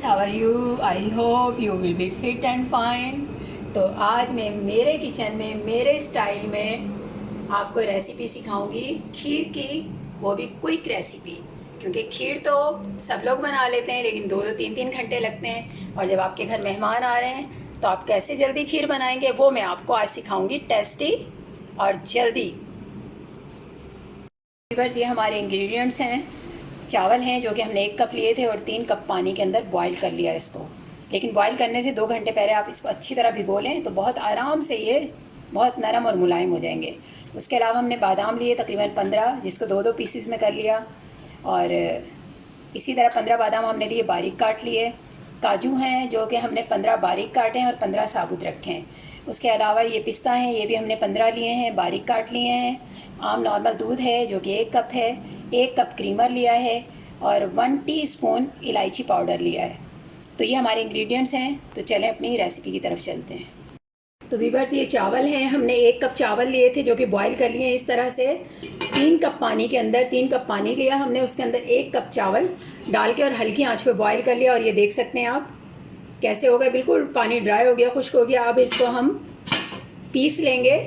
how are you? I hope you will be fit and fine. तो आज मैं मेरे किचन में मेरे स्टाइल में आपको रेसिपी सिखाऊंगी खीर की, वो भी क्विक रेसिपी। क्योंकि खीर तो सब लोग बना लेते हैं लेकिन 2-2 3-3 घंटे लगते हैं, और जब आपके घर मेहमान आ रहे हैं तो आप कैसे जल्दी खीर बनाएंगे वो मैं आपको आज सिखाऊंगी, टेस्टी और जल्दी। व्यूअर्स, ये हमारे इंग्रेडिएंट्स हैं। चावल हैं जो कि हमने 1 कप लिए थे और 3 कप पानी के अंदर बॉईल कर लिया इसको। लेकिन बॉईल करने से 2 घंटे पहले आप इसको अच्छी तरह भिगो लें तो बहुत आराम से ये बहुत नरम और मुलायम हो जाएंगे। उसके अलावा हमने बादाम लिए तकरीबन 15, जिसको 2-2 पीसेस में कर लिया, और इसी तरह 15 बादाम हमने लिए बारीक काट लिए। काजू हैं जो कि हमने 15 बारीक काटे हैं और 15 साबुत रखे हैं। उसके अलावा ये पिस्ता हैं, ये भी हमने 15 लिए हैं, बारीक काट लिए हैं। आम नॉर्मल दूध है जो कि 1 कप है। 1 कप क्रीमर लिया है और 1 टीस्पून इलायची पाउडर लिया है। तो ये हमारे इंग्रेडिएंट्स हैं। तो चलें अपनी रेसिपी की तरफ चलते हैं। तो व्यूअर्स, ये चावल हैं, हमने 1 कप चावल लिए थे जो कि बॉईल कर लिए हैं इस तरह से। 3 कप पानी के अंदर 3 कप पानी लिया हमने, उसके अंदर 1 कप चावल डाल के और हल्की आंच पे बॉईल कर लिया। और ये देख सकते हैं आप कैसे हो गया, बिल्कुल पानी ड्राई हो गया, खुश्क हो गया। अब इसको हम पीस लेंगे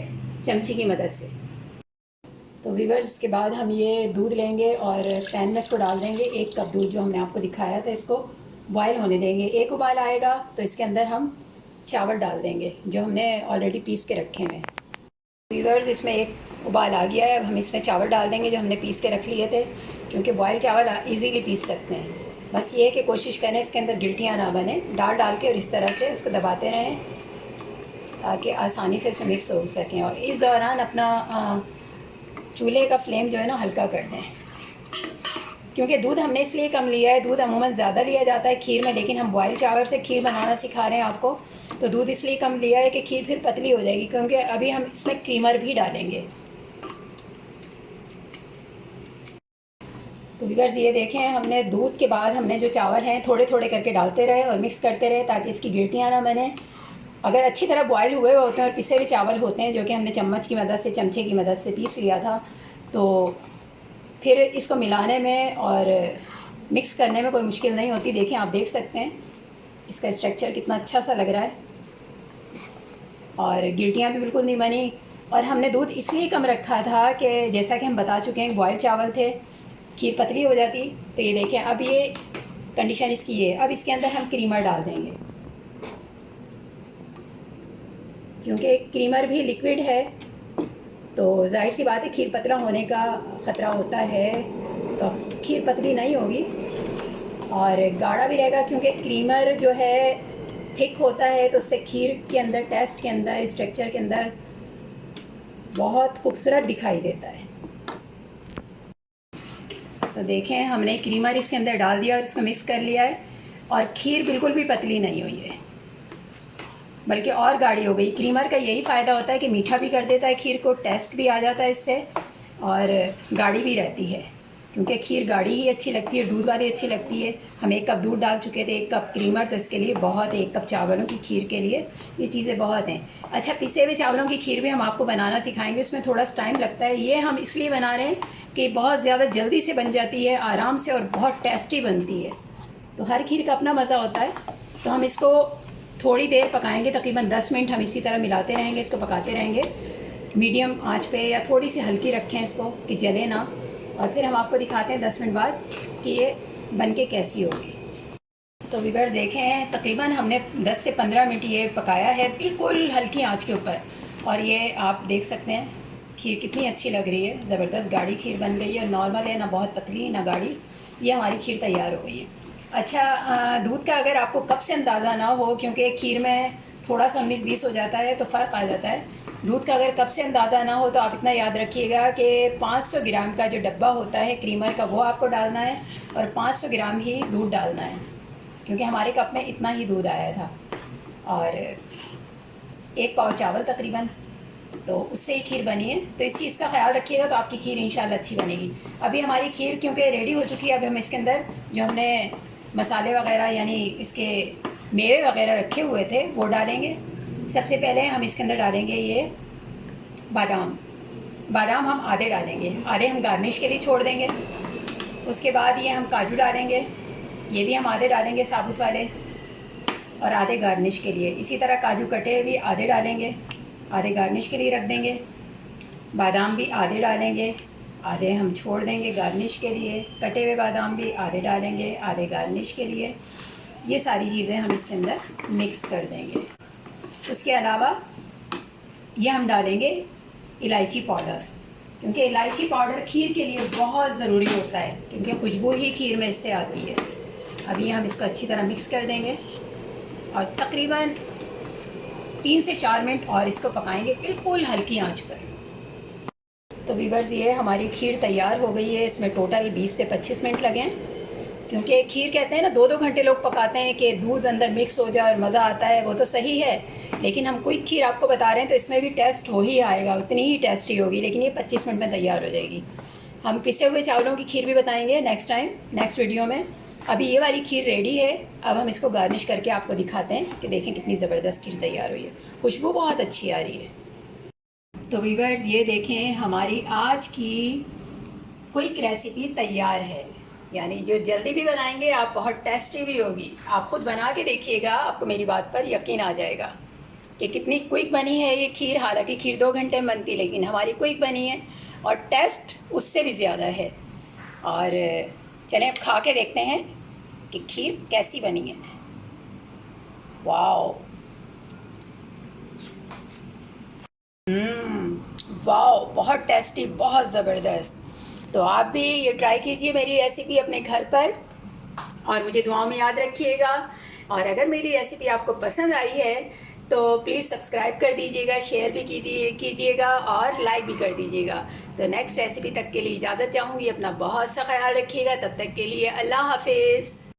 चमची की मदद से। तो व्यूअर्स, उसके बाद हम ये दूध लेंगे और पैन में इसको डाल देंगे। 1 कप दूध जो हमने आपको दिखाया था, इसको बॉयल होने देंगे। 1 उबाल आएगा तो इसके अंदर हम चावल डाल देंगे जो हमने ऑलरेडी पीस के रखे हैं। व्यूअर्स, इसमें 1 उबाल आ गया है। अब हम इसमें चावल डाल देंगे जो हमने पीस के रख लिए थे, क्योंकि बॉयल चावल इजीली पीस सकते हैं। बस ये है कि कोशिश करें इसके अंदर गिल्टियाँ ना बने। डाल के और इस तरह से उसको दबाते रहें ताकि आसानी से इसमें मिक्स हो सकें। और इस दौरान अपना चूल्हे का फ्लेम जो है ना हल्का कर दें, क्योंकि दूध हमने इसलिए कम लिया है। दूध अमूमन ज़्यादा लिया जाता है खीर में, लेकिन हम बॉयल चावल से खीर बनाना सिखा रहे हैं आपको, तो दूध इसलिए कम लिया है कि खीर फिर पतली हो जाएगी, क्योंकि अभी हम इसमें क्रीमर भी डालेंगे। तो व्यूअर्स, ये देखें, हमने दूध के बाद हमने जो चावल हैं थोड़े थोड़े करके डालते रहे और मिक्स करते रहे ताकि इसकी गिल्टियाँ ना बने। अगर अच्छी तरह बॉयल हुए होते हैं और पिसे हुए चावल होते हैं जो कि हमने चम्मच की मदद से, चमचे की मदद से पीस लिया था, तो फिर इसको मिलाने में और मिक्स करने में कोई मुश्किल नहीं होती। देखिए, आप देख सकते हैं इसका स्ट्रक्चर कितना अच्छा सा लग रहा है और गिल्टियाँ भी बिल्कुल नहीं बनी। और हमने दूध इसलिए कम रखा था कि जैसा कि हम बता चुके हैं, बॉयल चावल थे, खीर पतली हो जाती। तो ये देखें, अब ये कंडीशन इसकी है। अब इसके अंदर हम क्रीमर डाल देंगे, क्योंकि क्रीमर भी लिक्विड है तो जाहिर सी बात है खीर पतला होने का ख़तरा होता है। तो खीर पतली नहीं होगी और गाढ़ा भी रहेगा, क्योंकि क्रीमर जो है थिक होता है तो उससे खीर के अंदर, टेस्ट के अंदर, स्ट्रक्चर के अंदर बहुत खूबसूरत दिखाई देता है। तो देखें, हमने क्रीमर इसके अंदर डाल दिया और इसको मिक्स कर लिया है और खीर बिल्कुल भी पतली नहीं हुई है, बल्कि और गाढ़ी हो गई। क्रीमर का यही फ़ायदा होता है कि मीठा भी कर देता है खीर को, टेस्ट भी आ जाता है इससे, और गाढ़ी भी रहती है, क्योंकि खीर गाढ़ी ही अच्छी लगती है, दूध वाली अच्छी लगती है। हम 1 कप दूध डाल चुके थे, 1 कप क्रीमर, तो इसके लिए बहुत है। 1 कप चावलों की खीर के लिए ये चीज़ें बहुत हैं। अच्छा, पिसे हुए चावलों की खीर भी हम आपको बनाना सिखाएंगे, उसमें थोड़ा सा टाइम लगता है। ये हम इसलिए बना रहे हैं कि बहुत ज़्यादा जल्दी से बन जाती है, आराम से, और बहुत टेस्टी बनती है। तो हर खीर का अपना मज़ा होता है। तो हम इसको थोड़ी देर पकाएंगे, तकरीबन 10 मिनट हम इसी तरह मिलाते रहेंगे, इसको पकाते रहेंगे मीडियम आंच पे, या थोड़ी सी हल्की रखें इसको कि जले ना। और फिर हम आपको दिखाते हैं 10 मिनट बाद कि ये बनके कैसी होगी। तो व्यूअर्स, देखें, तकरीबन हमने 10 से 15 मिनट ये पकाया है, बिल्कुल हल्की आंच के ऊपर। और ये आप देख सकते हैं खीर कितनी अच्छी लग रही है, ज़बरदस्त गाढ़ी खीर बन गई है। नॉर्मल है, ना बहुत पतली ना गाढ़ी, ये हमारी खीर तैयार हो गई है। अच्छा, दूध का अगर आपको कप से अंदाज़ा ना हो, क्योंकि खीर में थोड़ा सा 19-20 हो जाता है तो फ़र्क आ जाता है। दूध का अगर कप से अंदाज़ा ना हो तो आप इतना याद रखिएगा कि 500 ग्राम का जो डब्बा होता है क्रीमर का, वो आपको डालना है और 500 ग्राम ही दूध डालना है, क्योंकि हमारे कप में इतना ही दूध आया था। और 1 पाव चावल तकरीबन, तो उससे ही खीर बनी है। तो इस चीज़ का ख्याल रखिएगा तो आपकी खीर इंशाल्लाह अच्छी बनेगी। अभी हमारी खीर क्योंकि रेडी हो चुकी है, अब हम इसके अंदर जो हमने मसाले वगैरह, यानी इसके मेवे वगैरह रखे हुए थे, वो डालेंगे। सबसे पहले हम इसके अंदर डालेंगे ये बादाम हम आधे डालेंगे, आधे हम गार्निश के लिए छोड़ देंगे। उसके बाद ये हम काजू डालेंगे, ये भी हम आधे डालेंगे साबुत वाले, और आधे गार्निश के लिए। इसी तरह काजू कटे हुए भी आधे डालेंगे, आधे गार्निश के लिए रख देंगे। बादाम भी आधे डालेंगे, आधे हम छोड़ देंगे गार्निश के लिए। कटे हुए बादाम भी आधे डालेंगे, आधे गार्निश के लिए। ये सारी चीज़ें हम इसके अंदर मिक्स कर देंगे। उसके अलावा ये हम डालेंगे इलायची पाउडर, क्योंकि इलायची पाउडर खीर के लिए बहुत ज़रूरी होता है, क्योंकि खुशबू ही खीर में इससे आती है। अभी हम इसको अच्छी तरह मिक्स कर देंगे और तकरीबन 3 से 4 मिनट और इसको पकाएंगे बिल्कुल हल्की आंच पर। तो वीवर्स, ये हमारी खीर तैयार हो गई है। इसमें टोटल 20 से 25 मिनट लगे हैं, क्योंकि खीर कहते हैं ना 2-2 घंटे लोग पकाते हैं कि दूध अंदर मिक्स हो जाए और मज़ा आता है। वो तो सही है, लेकिन हम क्विक खीर आपको बता रहे हैं तो इसमें भी टेस्ट हो ही आएगा, उतनी ही टेस्टी होगी, लेकिन ये 25 मिनट में तैयार हो जाएगी। हम पिसे हुए चावलों की खीर भी बताएंगे नेक्स्ट टाइम, नेक्स्ट वीडियो में। अभी ये वाली खीर रेडी है। अब हम इसको गार्निश करके आपको दिखाते हैं कि देखें कितनी ज़बरदस्त खीर तैयार हुई है। खुशबू बहुत अच्छी आ रही है। तो वीवर्स, ये देखें हमारी आज की क्विक रेसिपी तैयार है, यानी जो जल्दी भी बनाएंगे आप, बहुत टेस्टी भी होगी। आप खुद बना के देखिएगा, आपको मेरी बात पर यकीन आ जाएगा कि कितनी क्विक बनी है ये खीर। हालांकि खीर 2 घंटे में बनती, लेकिन हमारी क्विक बनी है और टेस्ट उससे भी ज़्यादा है। और चलें अब खा के देखते हैं कि खीर कैसी बनी है। वाओ, वाओ, बहुत टेस्टी, बहुत ज़बरदस्त। तो आप भी ये ट्राई कीजिए मेरी रेसिपी अपने घर पर, और मुझे दुआओं में याद रखिएगा। और अगर मेरी रेसिपी आपको पसंद आई है तो प्लीज़ सब्सक्राइब कर दीजिएगा, शेयर भी कीजिएगा और लाइक भी कर दीजिएगा। तो नेक्स्ट रेसिपी तक के लिए इजाज़त चाहूँगी। अपना बहुत सा ख्याल रखिएगा। तब तक के लिए अल्लाह हाफिज़।